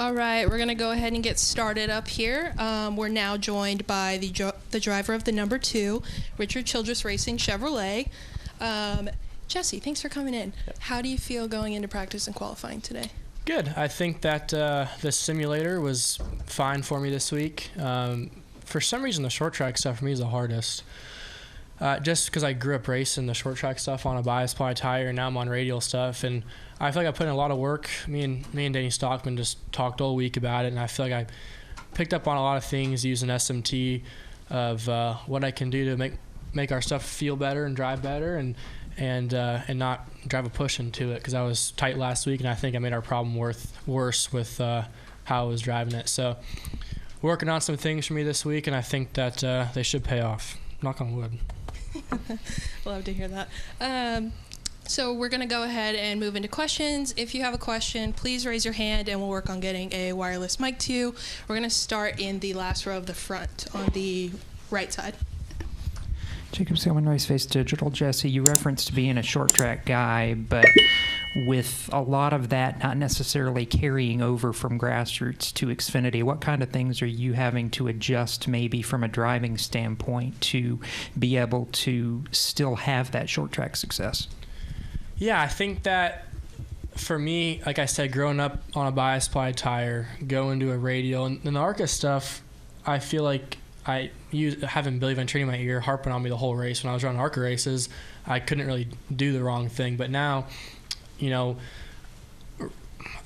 All right, we're going to go ahead and get started up here. We're now joined by the driver of the number 2, Richard Childress Racing Chevrolet. Jesse, thanks for coming in. Yep. How do you feel going into practice and qualifying today? Good. I think that the simulator was fine for me this week. For some reason, the short track stuff for me is the hardest. Just because I grew up racing the short track stuff on a bias ply tire, and now I'm on radial stuff, and I feel like I put in a lot of work. Me and Danny Stockman just talked all week about it, and I feel like I picked up on a lot of things using SMT of what I can do to make our stuff feel better and drive better, and not drive a push into it, because I was tight last week, and I think I made our problem worse with how I was driving it. So working on some things for me this week, and I think that they should pay off. Knock on wood. Love to hear that. So we're going to go ahead and move into questions. If you have a question, please raise your hand and we'll work on getting a wireless mic to you. We're going to start in the last row of the front on the right side. Jacob Selman, Race Face Digital. Jesse, you referenced being a short track guy, but with a lot of that not necessarily carrying over from grassroots to Xfinity, what kind of things are you having to adjust maybe from a driving standpoint to be able to still have that short track success? Yeah, I think that for me, like I said, growing up on a bias ply tire, going to a radial, and the ARCA stuff, I feel like having Billy Venturini in my ear harping on me the whole race when I was running ARCA races, I couldn't really do the wrong thing. But now,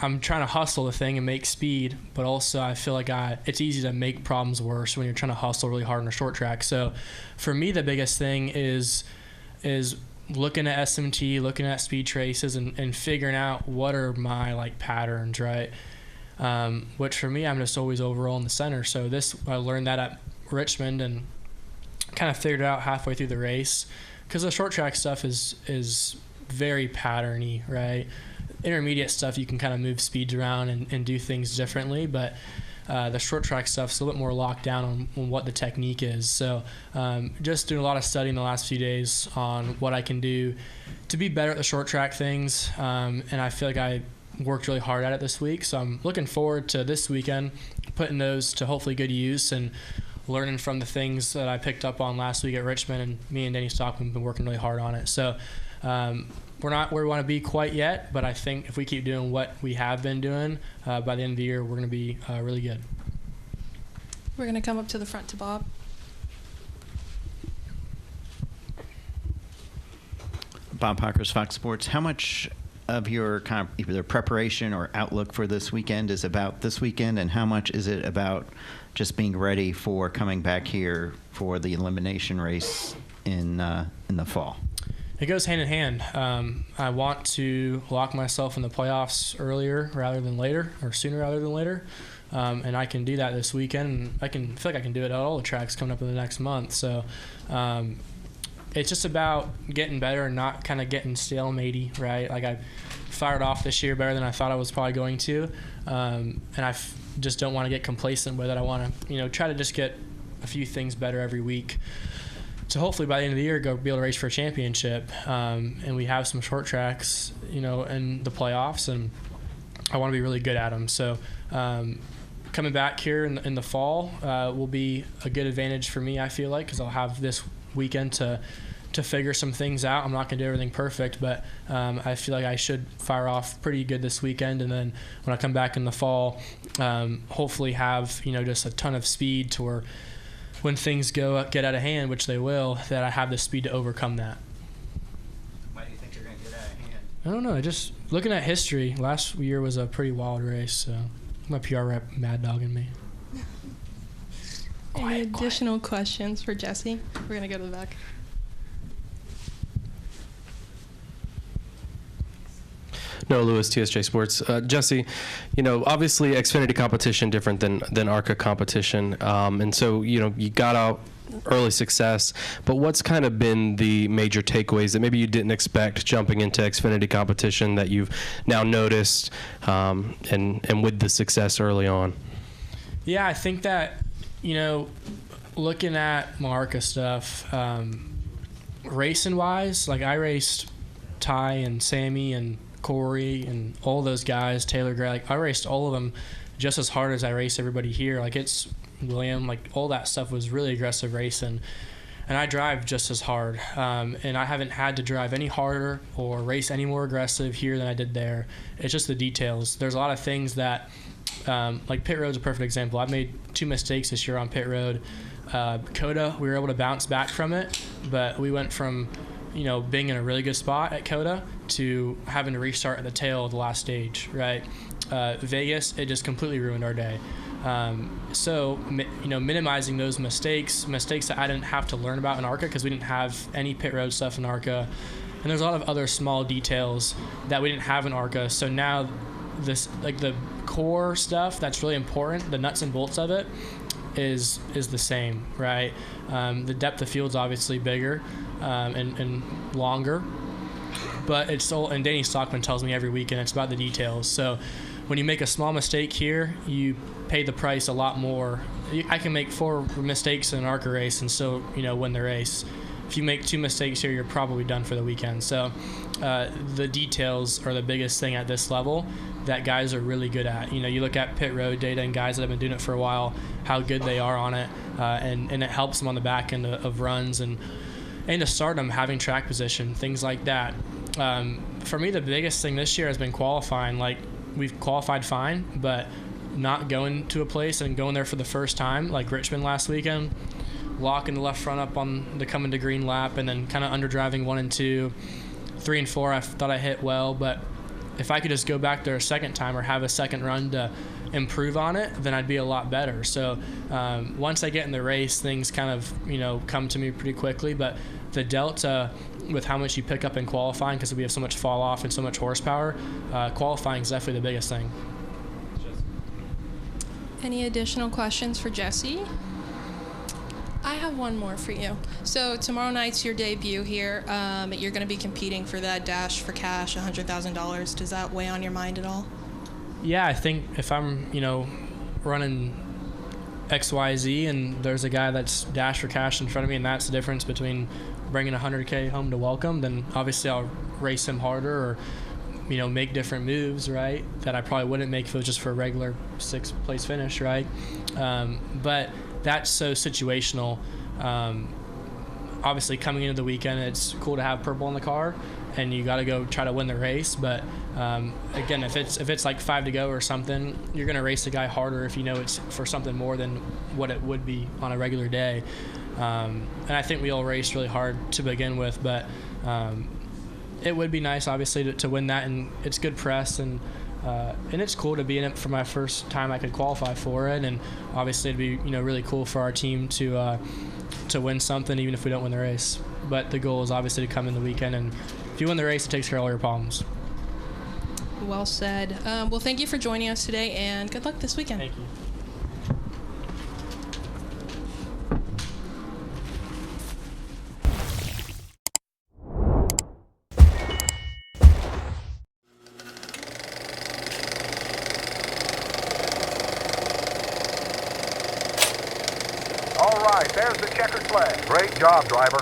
I'm trying to hustle the thing and make speed, but also I feel like it's easy to make problems worse when you're trying to hustle really hard on a short track. So for me, the biggest thing is looking at SMT, looking at speed traces, and figuring out what are my patterns, right? Which for me, I'm just always overall in the center. So I learned that at Richmond and kind of figured it out halfway through the race, because the short track stuff is very patterny, right? Intermediate stuff, you can kind of move speeds around and do things differently, but the short track stuff's a little bit more locked down on what the technique is. So just doing a lot of studying the last few days on what I can do to be better at the short track things, and I feel like I worked really hard at it this week. So I'm looking forward to this weekend, putting those to hopefully good use and learning from the things that I picked up on last week at Richmond, and me and Danny Stockman have been working really hard on it. So we're not where we want to be quite yet, but I think if we keep doing what we have been doing, by the end of the year, we're going to be really good. We're going to come up to the front to Bob. Bob Parker's Fox Sports. How much of your kind of either preparation or outlook for this weekend is about this weekend, and how much is it about just being ready for coming back here for the elimination race in the fall? It goes hand in hand. I want to lock myself in the playoffs earlier rather than later, or sooner rather than later. And I can do that this weekend. I feel like I can do it at all the tracks coming up in the next month. So it's just about getting better and not kind of getting stalematey, right? Like I fired off this year better than I thought I was probably going to. And I just don't want to get complacent with it. I want to, try to just get a few things better every week. So hopefully by the end of the year, be able to race for a championship. And we have some short tracks, in the playoffs, and I want to be really good at them. So coming back here in the fall will be a good advantage for me, I feel like, because I'll have this weekend to figure some things out. I'm not going to do everything perfect, but I feel like I should fire off pretty good this weekend. And then when I come back in the fall, hopefully have, just a ton of speed to where when things get out of hand, which they will, that I have the speed to overcome that. Why do you think you're going to get out of hand? I don't know. Just looking at history, last year was a pretty wild race. So my PR rep mad dogging me. Any additional questions for Jesse? We're going to go to the back. No, Lewis, TSJ Sports. Jesse, obviously Xfinity competition different than ARCA competition, and so you got out early success. But what's kind of been the major takeaways that maybe you didn't expect jumping into Xfinity competition that you've now noticed, and with the success early on? Yeah, I think that looking at my ARCA stuff, racing wise, like I raced Ty and Sammy and Corey and all those guys, Taylor Gray, I raced all of them just as hard as I race everybody here. Like it's William, like all that stuff was really aggressive racing. And I drive just as hard. And I haven't had to drive any harder or race any more aggressive here than I did there. It's just the details. There's a lot of things that, like pit road's a perfect example. I made 2 mistakes this year on pit road. Coda, we were able to bounce back from it, but we went from, being in a really good spot at Coda to having to restart at the tail of the last stage, right? Vegas, it just completely ruined our day. So minimizing those mistakes that I didn't have to learn about in ARCA because we didn't have any pit road stuff in ARCA. And there's a lot of other small details that we didn't have in ARCA. So now this, like the core stuff that's really important, the nuts and bolts of it is the same, right? The depth of field's obviously bigger and longer, but it's all, and Danny Stockman tells me every weekend, it's about the details. So when you make a small mistake here, you pay the price a lot more. I can make 4 mistakes in an ARCA race and still, win the race. If you make 2 mistakes here, you're probably done for the weekend. So the details are the biggest thing at this level that guys are really good at. You look at pit road data and guys that have been doing it for a while, how good they are on it, and it helps them on the back end of runs and to start them having track position, things like that. For me, the biggest thing this year has been qualifying. Like, we've qualified fine, but not going to a place and going there for the first time, like Richmond last weekend, locking the left front up on the coming to green lap, and then kind of underdriving 1 and 2. 3 and 4, I thought I hit well, but if I could just go back there a second time or have a second run to improve on it, then I'd be a lot better. So once I get in the race, things kind of, come to me pretty quickly, but the delta with how much you pick up in qualifying, because we have so much fall off and so much horsepower, qualifying is definitely the biggest thing. Any additional questions for Jesse? I have one more for you. So tomorrow night's your debut here. You're going to be competing for that Dash for Cash, $100,000. Does that weigh on your mind at all? Yeah, I think if I'm, running XYZ and there's a guy that's Dash for Cash in front of me, and that's the difference between bringing $100K home to welcome, then obviously I'll race him harder or, make different moves, right, that I probably wouldn't make if it was just for a regular 6th place finish, right? But that's so situational. Obviously, coming into the weekend, it's cool to have purple in the car, and you got to go try to win the race. But again, if it's like 5 to go or something, you're going to race the guy harder if you know it's for something more than what it would be on a regular day. And I think we all raced really hard to begin with, but it would be nice, obviously, to win that, and it's good press, and it's cool to be in it for my first time I could qualify for it, and obviously it'd be really cool for our team to win something even if we don't win the race. But the goal is obviously to come in the weekend, and if you win the race, it takes care of all your problems. Well said. Well, thank you for joining us today, and good luck this weekend. Thank you. All right, there's the checkered flag. Great job, driver.